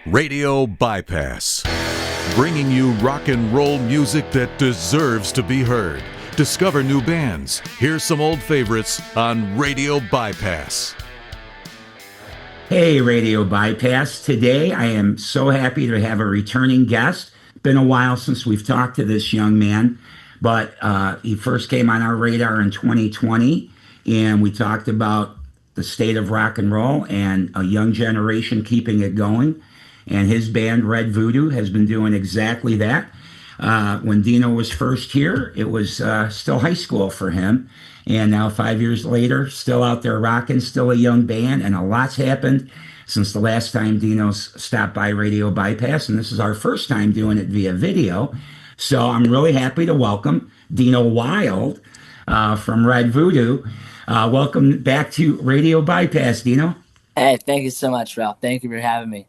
Radio Bypass, bringing you rock and roll music that deserves to be heard. Discover new bands. Here's some old favorites on Radio Bypass. Hey, Radio Bypass. Today I am so happy to have a returning guest. Been a while since we've talked to this young man, but he first came on our radar in 2020, and we talked about the state of rock and roll and a young generation keeping it going. And his band, Red Voodoo, has been doing exactly that. When Dino was first here, it was still high school for him. And now 5 years later, still out there rocking, still a young band, and a lot's happened since the last time Dino's stopped by Radio Bypass, and this is our first time doing it via video. So I'm really happy to welcome Dino Wild from Red Voodoo. Welcome back to Radio Bypass, Dino. Hey, thank you so much, Ralph. Thank you for having me.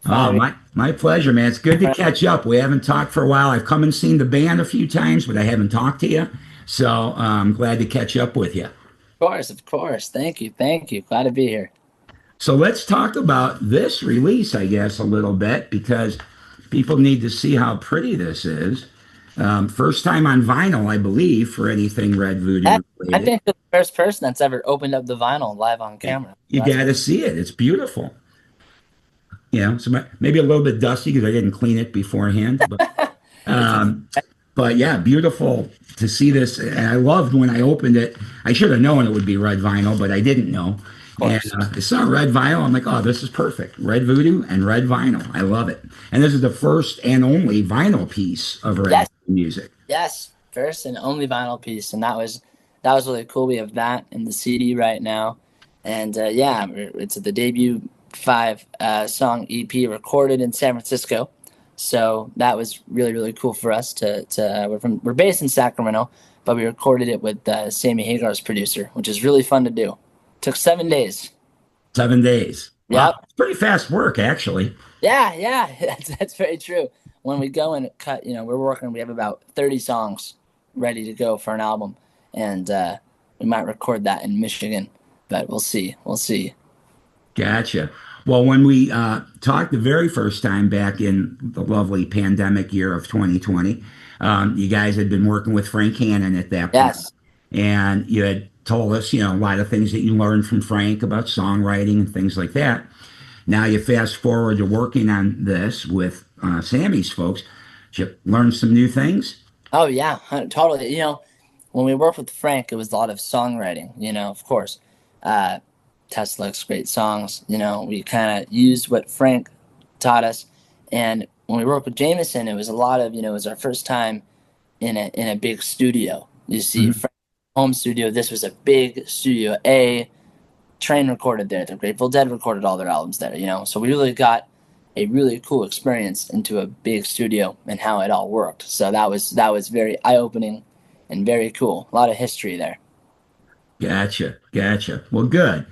Oh, my pleasure, man. It's good to catch up. We haven't talked for a while. I've come and seen the band a few times, but I haven't talked to you. So I'm glad to catch up with you. Of course. Thank you. Glad to be here. So let's talk about this release, I guess, a little bit, because people need to see how pretty this is. First time on vinyl, I believe, for anything Red Voodoo related. I think the first person that's ever opened up the vinyl live on camera. You got to see it. It's beautiful. So maybe a little bit dusty because I didn't clean it beforehand. But yeah, beautiful to see this. And I loved when I opened it. I should have known it would be red vinyl, but I didn't know. And I saw red vinyl. I'm like, oh, this is perfect. Red Voodoo and red vinyl. I love it. And this is the first and only vinyl piece of Red Voodoo music. Yes, first and only vinyl piece. And that was really cool. We have that in the CD right now. And it's the debut 5-song EP recorded in San Francisco. So that was really, really cool for us we're based in Sacramento, but we recorded it with Sammy Hagar's producer, which is really fun to do. Took 7 days. 7 days. Yeah. Wow. It's pretty fast work, actually. Yeah. That's very true. When we go and cut, we have about 30 songs ready to go for an album. And we might record that in Michigan, but we'll see. Gotcha. Well, when we talked the very first time back in the lovely pandemic year of 2020, you guys had been working with Frank Hannon at that point. Yes. And you had told us, a lot of things that you learned from Frank about songwriting and things like that. Now you fast forward to working on this with Sammy's folks. Did you learn some new things? Oh, yeah, totally. When we worked with Frank, it was a lot of songwriting, of course. Tesla's great songs. We kind of used what Frank taught us. And when we worked with Jameson, it was a lot of, it was our first time in a big studio. You see, Frank's home studio, this was a big studio. Train recorded there. The Grateful Dead recorded all their albums there, So we really got a really cool experience into a big studio and how it all worked. So that was very eye-opening and very cool. A lot of history there. Gotcha. Well, good.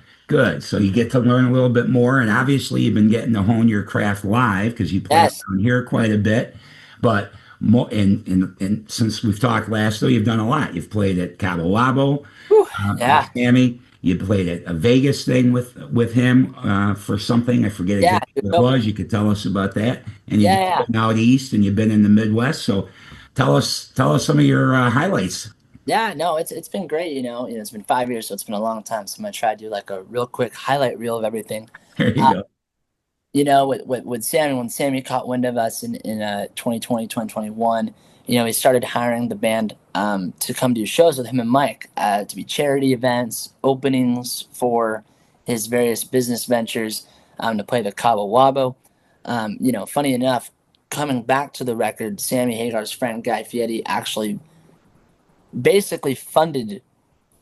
So you get to learn a little bit more, and obviously you've been getting to hone your craft live because you play down here quite a bit. But more, and since we've talked last, though, you've done a lot. You've played at Cabo Wabo, with Sammy. You played at a Vegas thing with him for something. I forget exactly what it was. You could tell us about that. And you've been out east, and you've been in the Midwest. So tell us some of your highlights. Yeah, no, it's been great. It's been 5 years, so it's been a long time. So I'm gonna try to do like a real quick highlight reel of everything. There you go. With Sammy, when Sammy caught wind of us in 2020, 2021, he started hiring the band to come do shows with him and Mike, to be charity events, openings for his various business ventures, to play the Cabo Wabo. Funny enough, coming back to the record, Sammy Hagar's friend Guy Fieri actually basically funded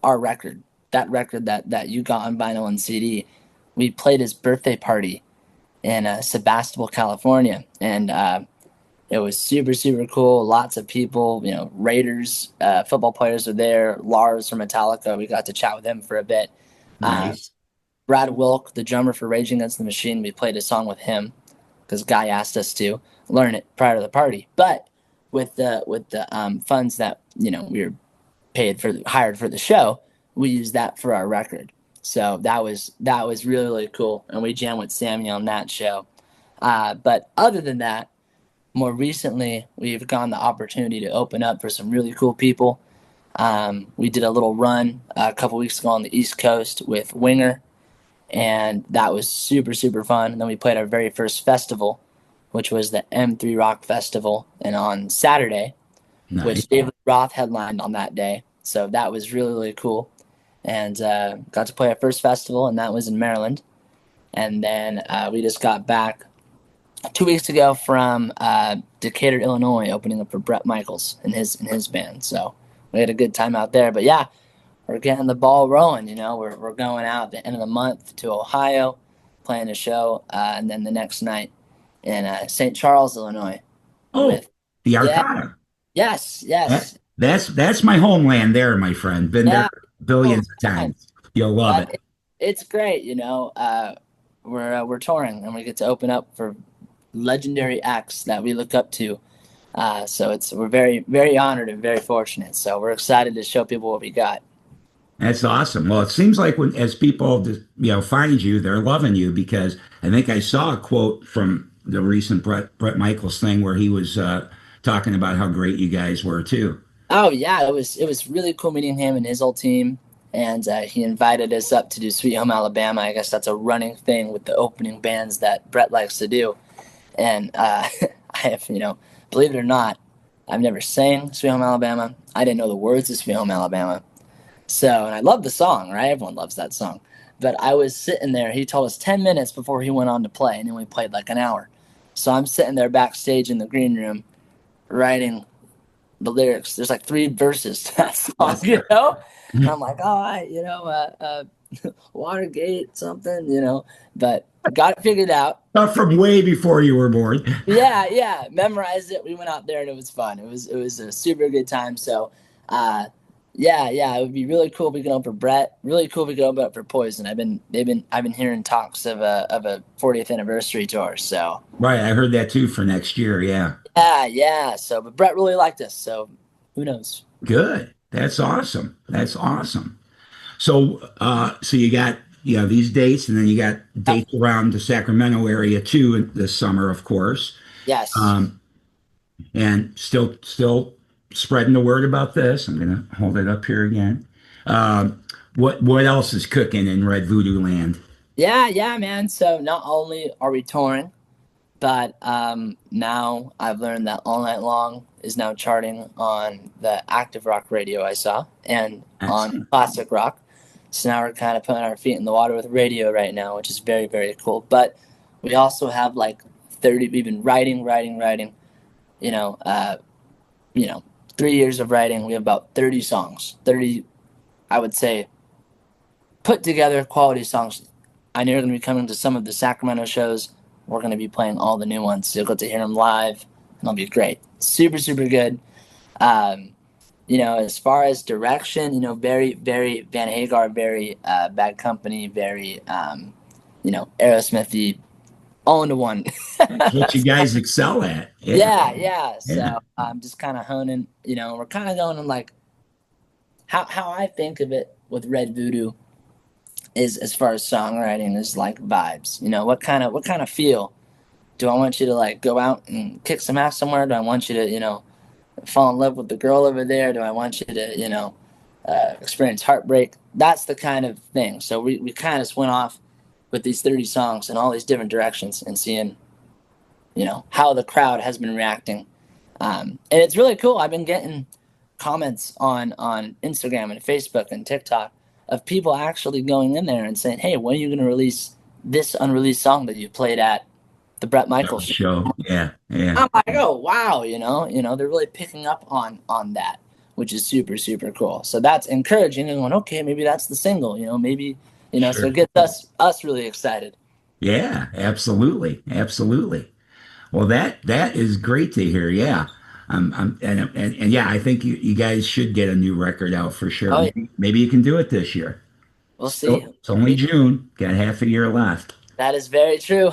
our record, that record that you got on vinyl and CD. We played his birthday party in Sebastopol, California, and it was super, super cool. Lots of people, Raiders, football players are there. Lars from Metallica, we got to chat with him for a bit. Nice. Brad Wilk, the drummer for Rage Against the Machine, we played a song with him because Guy asked us to learn it prior to the party. But with the funds that we were hired for the show, we used that for our record. So that was really, really cool, and we jammed with Sammy on that show. But other than that, more recently, we've gotten the opportunity to open up for some really cool people. We did a little run a couple weeks ago on the East Coast with Winger, and that was super, super fun. And then we played our very first festival, which was the M3 Rock Festival, and on Saturday, Nice. which David Roth headlined on that day. So that was really, really cool. And got to play our first festival, and that was in Maryland. And then we just got back 2 weeks ago from Decatur, Illinois, opening up for Bret Michaels and his band. So we had a good time out there. But yeah, we're getting the ball rolling. We're going out at the end of the month to Ohio, playing a show, and then the next night in St. Charles, Illinois. Oh, the yeah, Arcata. yes, That, yes, that's my homeland there, my friend. Been yeah. there billions of times. You'll love But it. it's great. We're touring, and we get to open up for legendary acts that we look up to. So we're very, very honored and very fortunate. So we're excited to show people what we got. That's awesome. Well, it seems like as people find you, they're loving you, because I think I saw a quote from the recent Bret Michaels thing where he was talking about how great you guys were too. Oh yeah, it was really cool meeting him and his whole team, and he invited us up to do Sweet Home Alabama. I guess that's a running thing with the opening bands that Bret likes to do, and I have, believe it or not, I've never sang Sweet Home Alabama. I didn't know the words of Sweet Home Alabama. So, and I love the song, right? Everyone loves that song. But I was sitting there. He told us 10 minutes before he went on to play, and then we played like an hour. So I'm sitting there backstage in the green room writing the lyrics. There's like 3 verses to that song, And I'm like, Watergate, something, But got it figured out. From way before you were born. Yeah. Memorized it. We went out there and it was fun. It was a super good time. So, yeah, it would be really cool if we could open for Bret. Really cool if we could open up for Poison. I've been hearing talks of a 40th anniversary tour. So Right, I heard that too for next year. Yeah. yeah. So, but Bret really liked us. So who knows? Good. That's awesome. That's awesome. So, so you got these dates, and then you got dates around the Sacramento area too this summer, of course. Yes. And still spreading the word about this. I'm gonna hold it up here again. What else is cooking in Red Voodoo land? Yeah, man. So not only are we touring, but now I've learned that All Night Long is now charting on the active rock radio I saw, and on classic rock. So now we're kind of putting our feet in the water with radio right now, which is very, very cool. But we also have like 30. We've been writing. 3 years of writing. We have about 30 songs. 30, I would say, put together quality songs. I know you're going to be coming to some of the Sacramento shows. We're going to be playing all the new ones. So you'll get to hear them live, and it'll be great. Super, super good. As far as direction, very, very Van Hagar, very Bad Company, very, Aerosmithy, all into one. That's what you guys excel at. Yeah. So I'm just kind of honing, we're kind of going in like how I think of it with Red Voodoo is, as far as songwriting, is like vibes. What kind of feel do I want you to like go out and kick some ass somewhere? Do I want you to, fall in love with the girl over there? Do I want you to, experience heartbreak? That's the kind of thing. So we kind of just went off with these 30 songs in all these different directions and seeing, how the crowd has been reacting. And it's really cool. I've been getting comments on Instagram and Facebook and TikTok of people actually going in there and saying, hey, when are you going to release this unreleased song that you played at the Bret Michaels show? Yeah. I'm like, oh, wow, they're really picking up on that, which is super, super cool. So that's encouraging, and going, okay, maybe that's the single, maybe, Sure. So it gets us really excited. Yeah, absolutely. Well, that is great to hear. Yeah. And yeah, I think you guys should get a new record out for sure. Oh, yeah. Maybe you can do it this year. We'll see. It's only June. Got half a year left. That is very true.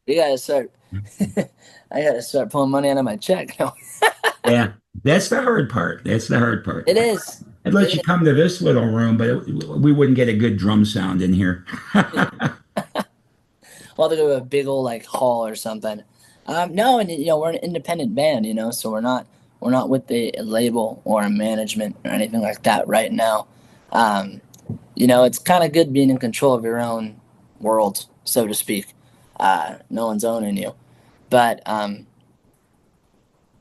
We gotta start. I gotta start pulling money out of my check. Yeah, that's the hard part. It is. I'd let you come to this little room, but we wouldn't get a good drum sound in here. we'll have to go to a big old like hall or something. No, and we're an independent band, so we're not with a label or a management or anything like that right now. Um, it's kind of good being in control of your own world, so to speak. No one's owning you, but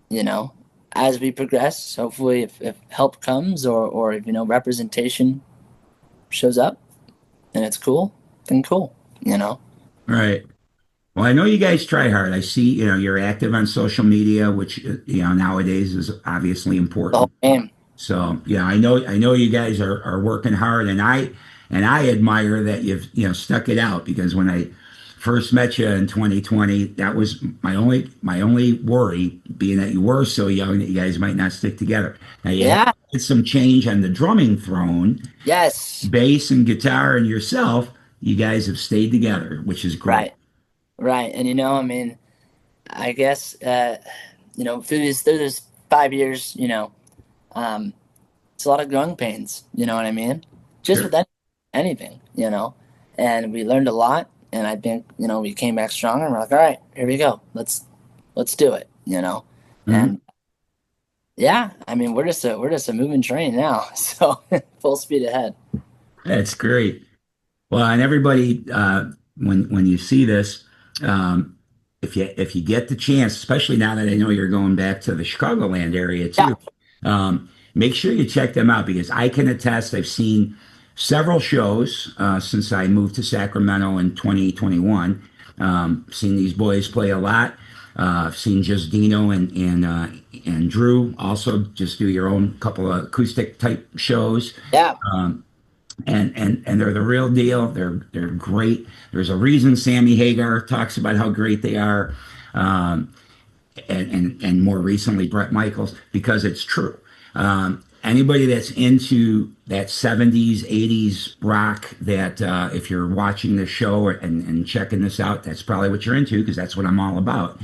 you know, as we progress, hopefully, if help comes or if representation shows up and it's cool, then cool. Right. Well, I know you guys try hard. I see, you're active on social media, which, nowadays is obviously The whole important. game. So, yeah, I know you guys are working hard, and I admire that you've, stuck it out, because when I first met you in 2020, that was my only worry, being that you were so young that you guys might not stick together. Now you Yeah. had some change on the drumming throne, Yes. bass and guitar and yourself. You guys have stayed together, which is great. Right. Right. And I mean, I guess through this 5 years, um, it's a lot of growing pains. You know what I mean? Just Sure. with anything. And we learned a lot. And I think we came back stronger. And we're like, all right, here we go. Let's do it. Mhm. And yeah, I mean, we're just a moving train now. So full speed ahead. That's great. Well, and everybody, when you see this, um, if you get the chance, especially now that I know you're going back to the Chicagoland area Yeah. too, make sure you check them out, because I can attest. I've seen several shows since I moved to Sacramento in 2021. Seen these boys play a lot. I've seen just Dino and Drew also just do your own couple of acoustic type shows. Yeah. Um, and they're the real deal. They're great. There's a reason Sammy Hagar talks about how great they are, um, and more recently Bret Michaels, because it's true. Anybody that's into that 70s, 80s rock, that if you're watching this show and checking this out, that's probably what you're into, because that's what I'm all about.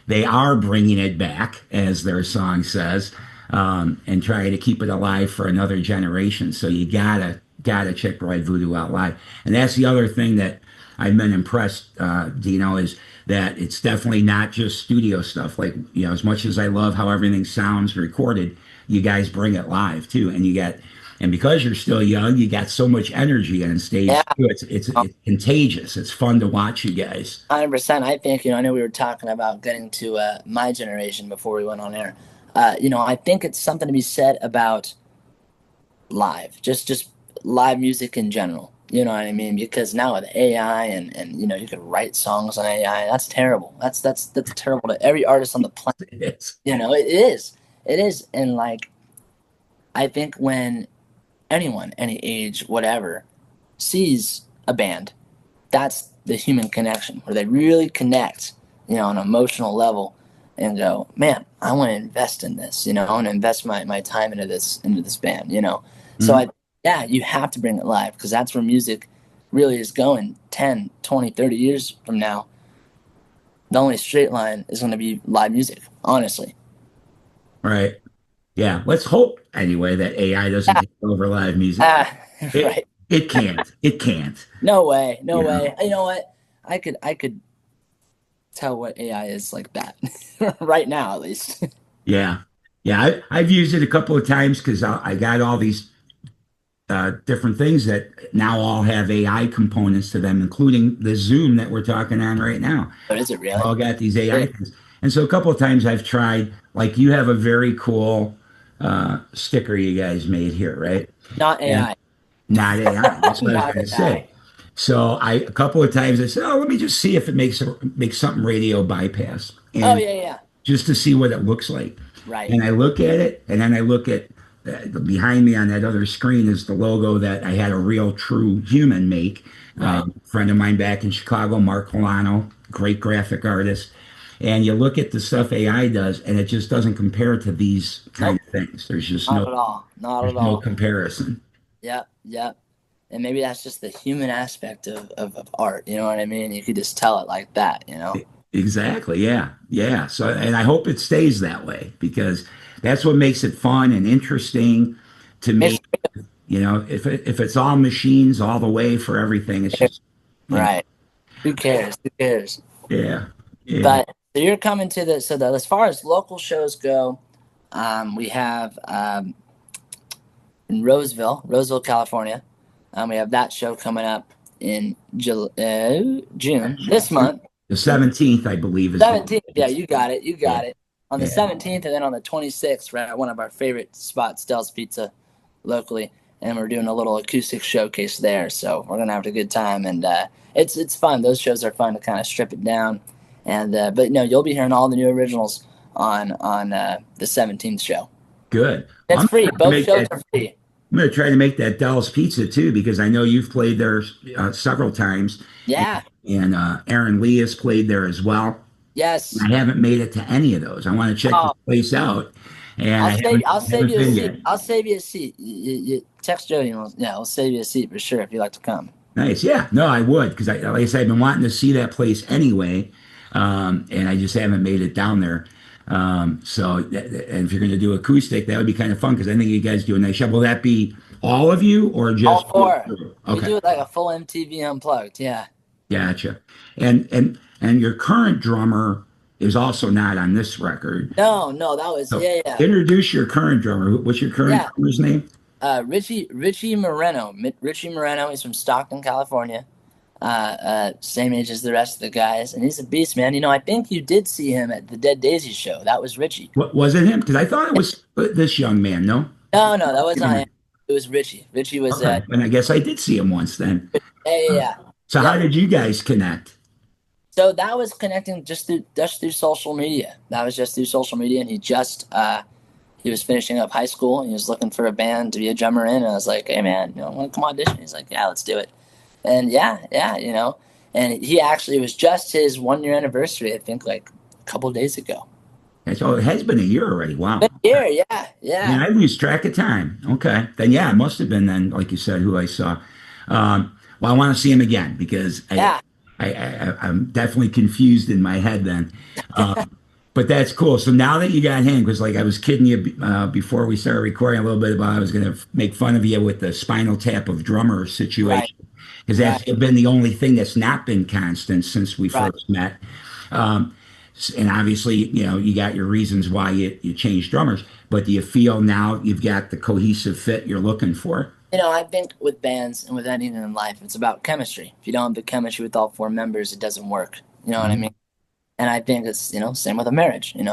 They are bringing it back, as their song says, and trying to keep it alive for another generation. So you gotta check Red Voodoo out live. And that's the other thing that I've been impressed, Dino, is that it's definitely not just studio stuff. Like, as much as I love how everything sounds recorded, you guys bring it live too, and because you're still young, you got so much energy on stage Yeah. too. It's contagious. It's fun to watch you guys. 100%. I think, I know we were talking about getting to my generation before we went on air. I think it's something to be said about live, just live music in general. You know what I mean? Because now with AI and you can write songs on AI. That's terrible. That's terrible to every artist on the planet. It's, It is. It is. And like, I think when anyone, any age, whatever, sees a band, that's the human connection where they really connect, on an emotional level, and go, man, I want to invest in this. I want to invest my time into this band. So Mhm. yeah, you have to bring it live, because that's where music really is going 10, 20, 30 years from now. The only straight line is going to be live music, honestly. Right. Yeah. Let's hope anyway that AI doesn't Yeah. take over live music. Ah, It right. it can't. It can't. No way. No You know. way. You know what? I could tell what AI is like that right now, at least. Yeah. Yeah. I've used it a couple of times, because I got all these different things that now all have AI components to them, including the Zoom that we're talking on right now. But is it All really? got these AI It, things. And so a couple of times I've tried, like, you have a very cool sticker you guys made here, right? not And AI. not AI. That's what I was Not going to AI. say. So a couple of times I said, oh, let me just see if it makes something radio bypass, Oh and yeah, yeah. just to see what it looks like. Right. And I look at it, and then I look at behind me on that other screen is the logo that I had a real true human make. Right. Friend of mine back in Chicago, Mark Colano, great graphic artist. And you look at the stuff AI does, and it just doesn't compare to these kind Nope. of things. There's just Not at all. Not at no all. comparison. Yep. Yep. And maybe that's just the human aspect of art. You know what I mean? You could just tell it like that. Exactly. Yeah. Yeah. So, and I hope it stays that way, because that's what makes it fun and interesting to It's me. If it's all machines all the way for everything, it's just, you know, right. Who cares? Who cares? Yeah. Yeah. But so you're coming to the as far as local shows go, we have in Roseville, California. We have that show coming up in June this month. The 17th, I believe, is 17th. Yeah, you got it. You got it. On the Yeah. 17th, and then on the 26th, we're at one of our favorite spots, Dell's Pizza, locally, and we're doing a little acoustic showcase there. So we're gonna have a good time, and it's fun. Those shows are fun to kind of strip it down, and but no, you'll be hearing all the new originals on the 17th show. Good. It's free. Both shows are free. I'm going to try to make that Dell's Pizza too, because I know you've played there several times. Yeah. And Aaron Lee has played there as well. Yes. I haven't made it to any of those. I want to check this place out. And I'll save you a seat. I'll save you a seat. You text Jody. I'll save you a seat for sure if you'd like to come. Nice. Yeah. No, I would, because like I said, I've been wanting to see that place anyway, and I just haven't made it down there. And if you're going to do acoustic, that would be kind of fun, because I think you guys do a nice job. Will that be all of you or just all four? Okay. We do it like a full MTV Unplugged. Yeah. Gotcha. And your current drummer is also not on this record. No, that was yeah. Introduce your current drummer. What's your current drummer's name? Richie Moreno. Richie Moreno. He's from Stockton, California. Same age as the rest of the guys, and he's a beast, man. You know, I think you did see him at the Dead Daisy show. That was Richie. What was it him? Because I thought it was this young man. No, that was not him. It was Richie. Richie was. Okay. And I guess I did see him once then. Yeah. So how did you guys connect? So that was connecting just through social media. That was just through social media, and he was finishing up high school, and he was looking for a band to be a drummer in. And I was like, "Hey, man, want to come audition?" He's like, "Yeah, let's do it." And and he actually, it was just his 1-year anniversary, I think, like a couple of days ago. So it has been a year already. Wow. Been a year, yeah. I lose track of time. Okay. Then, it must have been then, like you said, who I saw. Well, I want to see him again, because I'm definitely confused in my head then. But that's cool. So now that you got him, because like I was kidding you before we started recording a little bit about I was going to make fun of you with the Spinal Tap of Drummer situation. Because that's been the only thing that's not been constant since we first met. And obviously, you got your reasons why you changed drummers. But do you feel now you've got the cohesive fit you're looking for? I think with bands and with anything in life, it's about chemistry. If you don't have the chemistry with all 4 members, it doesn't work. You know what I mean? And I think it's, same with a marriage, And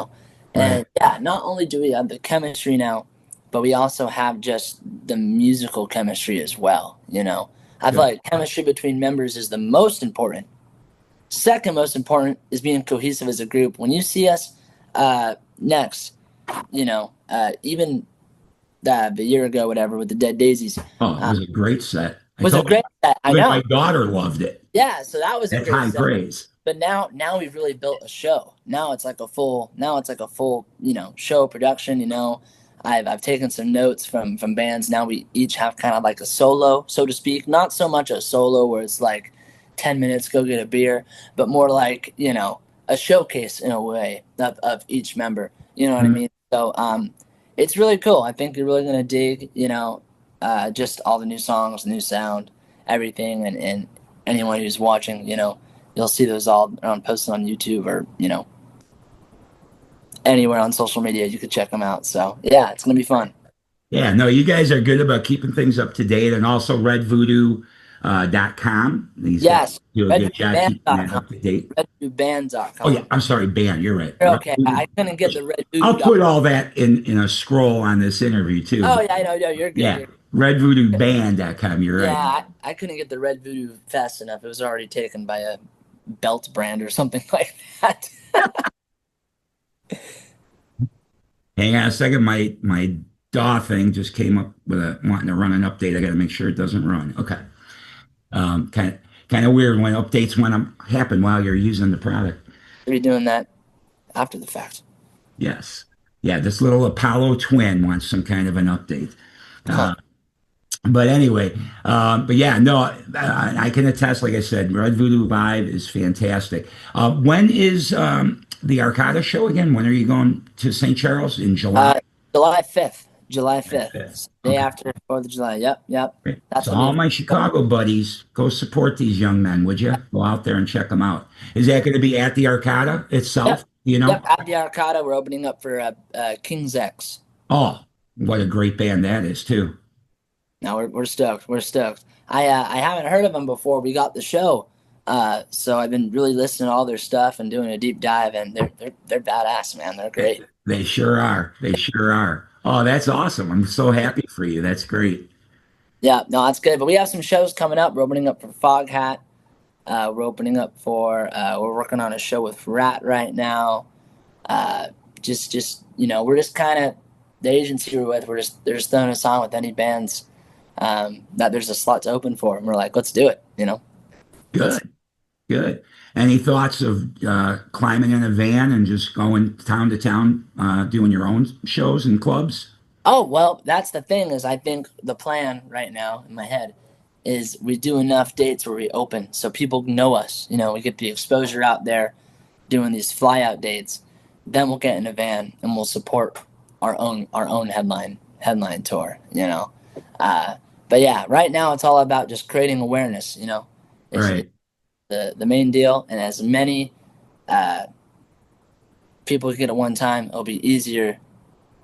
not only do we have the chemistry now, but we also have just the musical chemistry as well, I feel like chemistry between members is the most important. Second most important is being cohesive as a group. When you see us next, even the year ago, whatever, with the Dead Daisies. Oh, it was a great set. It was a great set. I know. My daughter loved it. Yeah, so that was a great high set. praise. But now we've really built a show. Now it's like a full, show production, I've taken some notes from bands. Now we each have kind of like a solo, so to speak. Not so much a solo where it's like 10 minutes, go get a beer, but more like, a showcase in a way of each member. You know what I mean? So it's really cool. I think you're really going to dig, just all the new songs, new sound, everything. And anyone who's watching, you'll see those all posted on YouTube or, anywhere on social media. You could check them out. So yeah, it's gonna be fun. Yeah, no, you guys are good about keeping things up to date, and also redvoodoo.com. Yes, do a good job keeping that up to date. RedvoodooBand.com. Oh yeah, I'm sorry, band. You're right. Okay, I couldn't get the Red Voodoo. I'll put all that in a scroll on this interview too. Oh yeah, I know. You're good. Yeah, redvoodooBand.com. You're right. Yeah, I couldn't get the Red Voodoo fast enough. It was already taken by a belt brand or something like that. Hang on a second. My DAW thing just came up with wanting to run an update. I got to make sure it doesn't run. Okay. Kind of weird when updates want to happen while you're using the product. You're doing that after the fact. Yes. Yeah. This little Apollo twin wants some kind of an update. But anyway, but yeah, no, I can attest. Like I said, Red Voodoo Live is fantastic. When is the Arcada show again? When are you going to St. Charles? In July? July 5th. July July 5th. 5th. Day Okay. after 4th of July. Yep. Great. That's So what all we. my Chicago buddies, go support these young men, would you? Go out there and check them out. Is that going to be at the Arcada Yep. itself? You know? Yep. At the Arcada, we're opening up for King's X. Oh, what a great band that is too. No, we're stoked. We're stoked. I haven't heard of them before we got the show, so I've been really listening to all their stuff and doing a deep dive, and they're badass, man. They're great. They sure are. They sure are. Oh, that's awesome. I'm so happy for you. That's great. Yeah, no, that's good. But we have some shows coming up. We're opening up for Foghat. We're opening up for. We're working on a show with Rat right now. Just we're just kind of the agency we're with. They're just throwing us on with any bands that there's a slot to open for, and we're like, let's do it. Good. Good. Any thoughts of climbing in a van and just going town to town, doing your own shows and clubs? Oh, well, that's the thing is I think the plan right now in my head is we do enough dates where we open so people know us. We get the exposure out there doing these fly out dates. Then we'll get in a van and we'll support our own headline tour. But yeah, right now it's all about just creating awareness. It's Right. the main deal, and as many people get at one time, it'll be easier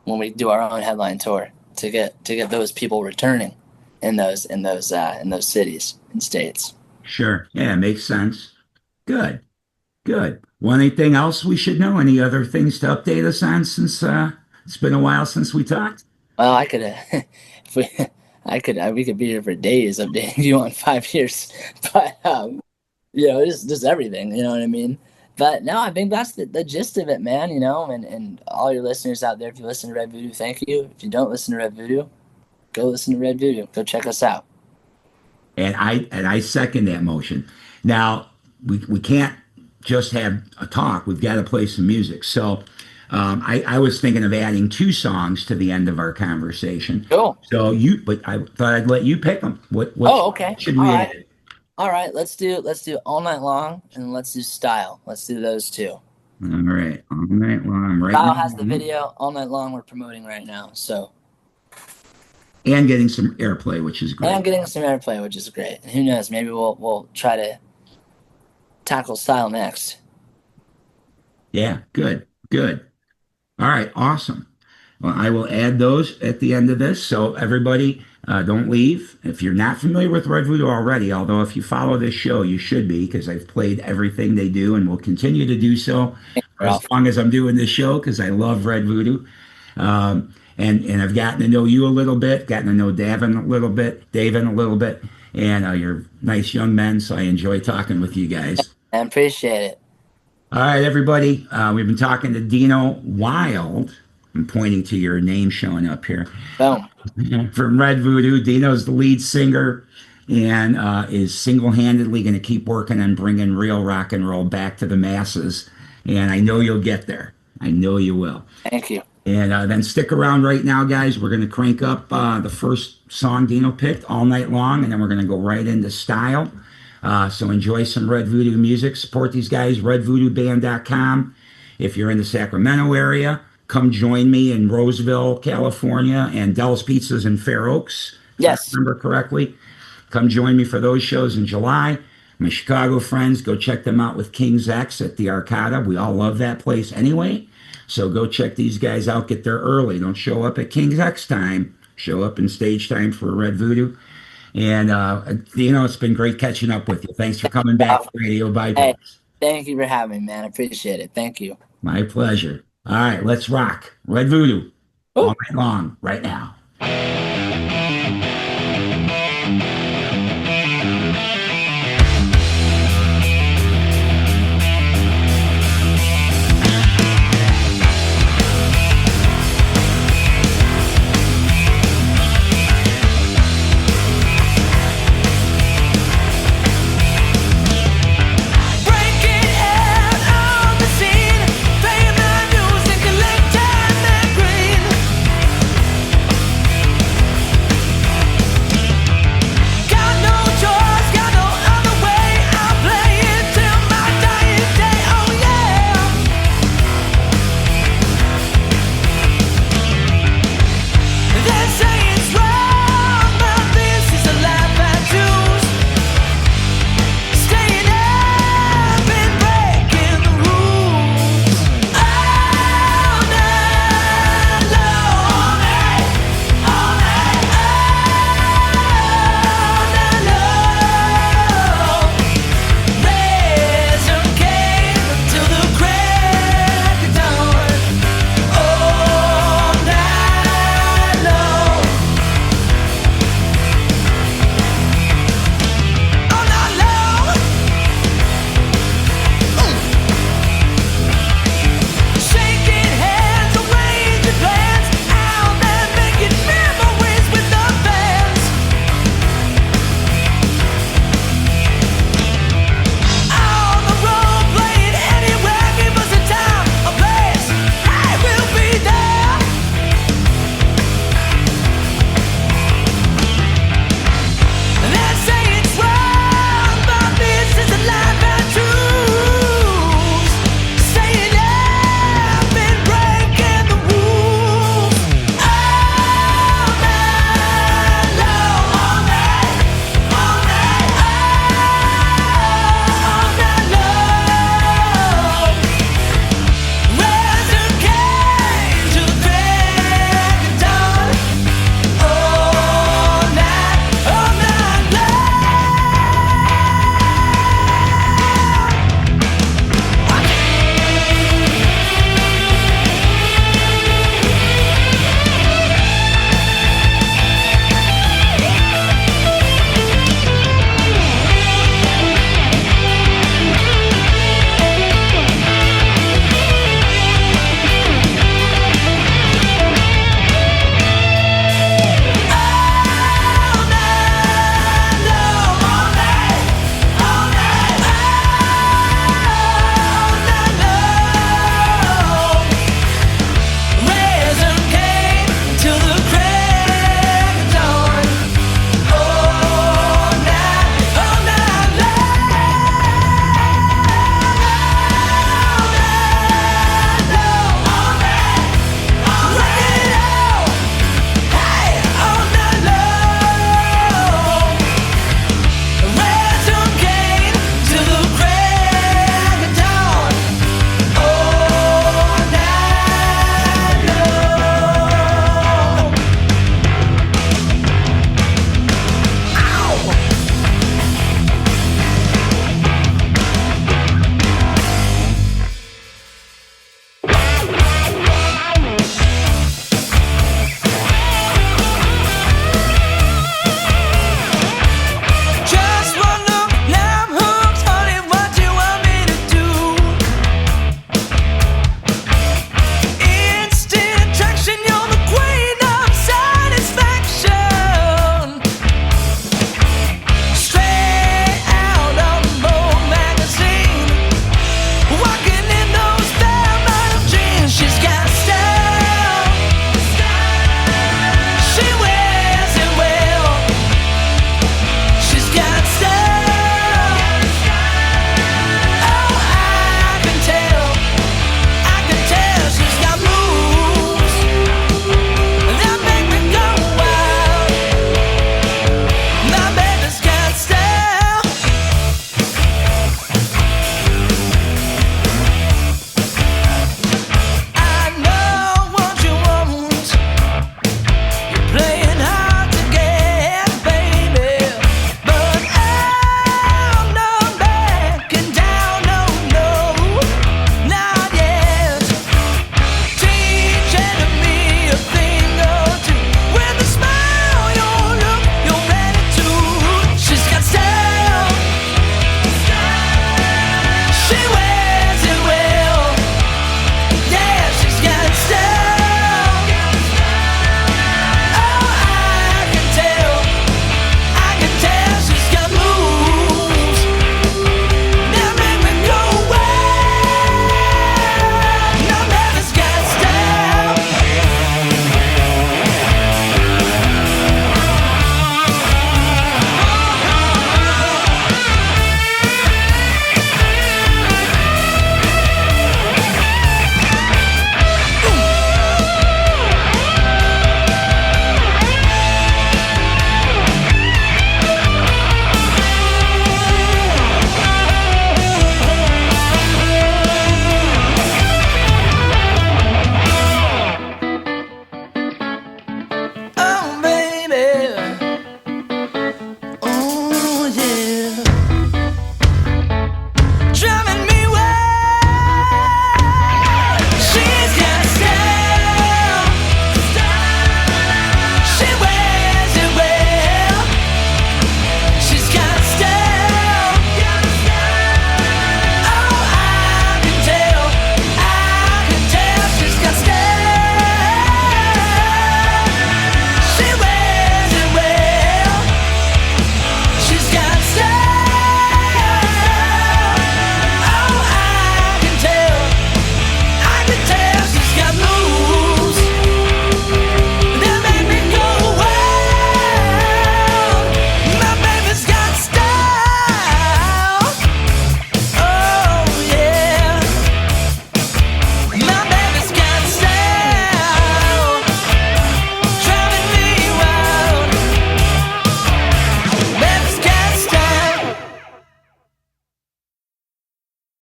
when we do our own headline tour to get those people returning in those cities and states. Sure. Yeah, makes sense. Good. Good. Well, anything else we should know? Any other things to update us on since it's been a while since we talked? Well, I could, if we, we could be here for days updating you on 5 years, but just everything. You know what I mean? But no, I think that's the gist of it, man. And all your listeners out there, if you listen to Red Voodoo, thank you. If you don't listen to Red Voodoo, go listen to Red Voodoo. Go check us out. And I second that motion. Now we can't just have a talk. We've got to play some music. So I was thinking of adding two songs to the end of our conversation. Cool. So but I thought I'd let you pick them. What Okay. should we add? All right. Let's do All Night Long and let's do Style. Let's do those two. All right, All Night Long. Right Style now, has the video. All Night Long we're promoting right now. So. And getting some airplay, which is great. And getting some airplay, which is great. And who knows? Maybe we'll try to tackle Style next. Yeah, good. All right, awesome. Well, I will add those at the end of this. So everybody, don't leave. If you're not familiar with Red Voodoo already, although if you follow this show, you should be, because I've played everything they do and will continue to do so for as long as I'm doing this show, because I love Red Voodoo. And I've gotten to know you a little bit, gotten to know David a little bit, and you're nice young men, so I enjoy talking with you guys. I appreciate it. All right, everybody. We've been talking to Dino Wild. I'm pointing to your name showing up here. Boom. From Red Voodoo. Dino's the lead singer and is single-handedly going to keep working on bringing real rock and roll back to the masses. And I know you'll get there. I know you will. Thank you. And then stick around right now, guys. We're going to crank up the first song Dino picked, All Night Long, and then we're going to go right into Style. So enjoy some Red Voodoo music. Support these guys, redvoodooband.com. If you're in the Sacramento area, come join me in Roseville, California, and Dell's Pizzas in Fair Oaks, Yes. if I remember correctly. Come join me for those shows in July. My Chicago friends, go check them out with King's X at the Arcada. We all love that place anyway. So go check these guys out. Get there early. Don't show up at King's X time. Show up in stage time for Red Voodoo. And, it's been great catching up with you. Thanks for coming back to Radio Bypass. Hey, thank you for having me, man. I appreciate it. Thank you. My pleasure. All right, let's rock. Red Voodoo. All night long, right now.